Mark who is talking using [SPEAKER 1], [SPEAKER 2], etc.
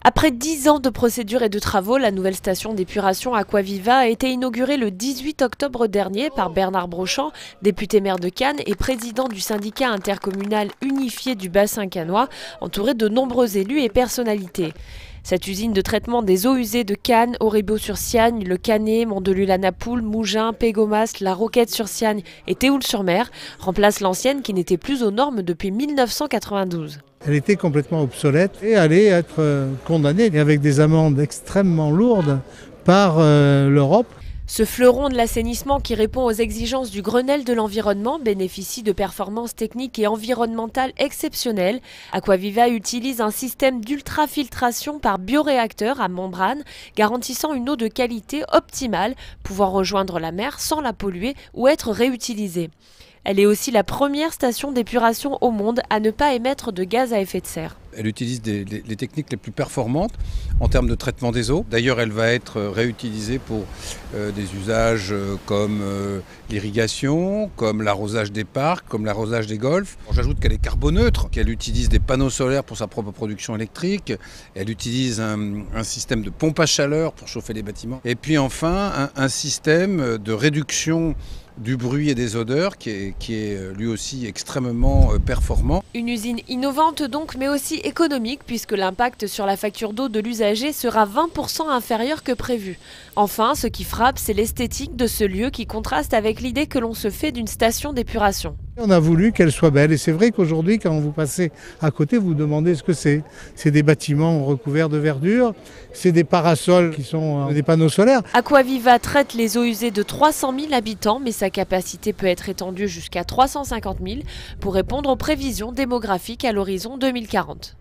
[SPEAKER 1] Après 10 ans de procédures et de travaux, la nouvelle station d'épuration Aquaviva a été inaugurée le 18 octobre dernier par Bernard Brochant, député maire de Cannes et président du syndicat intercommunal unifié du bassin cannois, entouré de nombreux élus et personnalités. Cette usine de traitement des eaux usées de Cannes, Auribeau-sur-Siagne, Le Canet, Mandelieu-la-Napoule, Mougins, Pégomas, La Roquette-sur-Siagne et Théoul-sur-Mer remplace l'ancienne qui n'était plus aux normes depuis 1992.
[SPEAKER 2] Elle était complètement obsolète et allait être condamnée avec des amendes extrêmement lourdes par l'Europe.
[SPEAKER 1] Ce fleuron de l'assainissement qui répond aux exigences du Grenelle de l'environnement bénéficie de performances techniques et environnementales exceptionnelles. Aquaviva utilise un système d'ultrafiltration par bioréacteur à membrane, garantissant une eau de qualité optimale, pouvant rejoindre la mer sans la polluer ou être réutilisée. Elle est aussi la première station d'épuration au monde à ne pas émettre de gaz à effet de serre.
[SPEAKER 3] Elle utilise les techniques les plus performantes en termes de traitement des eaux. D'ailleurs, elle va être réutilisée pour des usages comme l'irrigation, comme l'arrosage des parcs, comme l'arrosage des golfs. J'ajoute qu'elle est carboneutre, qu'elle utilise des panneaux solaires pour sa propre production électrique. Elle utilise un système de pompe à chaleur pour chauffer les bâtiments. Et puis enfin, un système de réduction du bruit et des odeurs qui est lui aussi extrêmement performant.
[SPEAKER 1] Une usine innovante donc, mais aussi économique puisque l'impact sur la facture d'eau de l'usager sera 20% inférieur que prévu. Enfin, ce qui frappe, c'est l'esthétique de ce lieu qui contraste avec l'idée que l'on se fait d'une station d'épuration.
[SPEAKER 2] On a voulu qu'elle soit belle et c'est vrai qu'aujourd'hui quand vous passez à côté vous vous demandez ce que c'est. C'est des bâtiments recouverts de verdure, c'est des parasols qui sont des panneaux solaires.
[SPEAKER 1] Aquaviva traite les eaux usées de 300 000 habitants mais sa capacité peut être étendue jusqu'à 350 000 pour répondre aux prévisions démographiques à l'horizon 2040.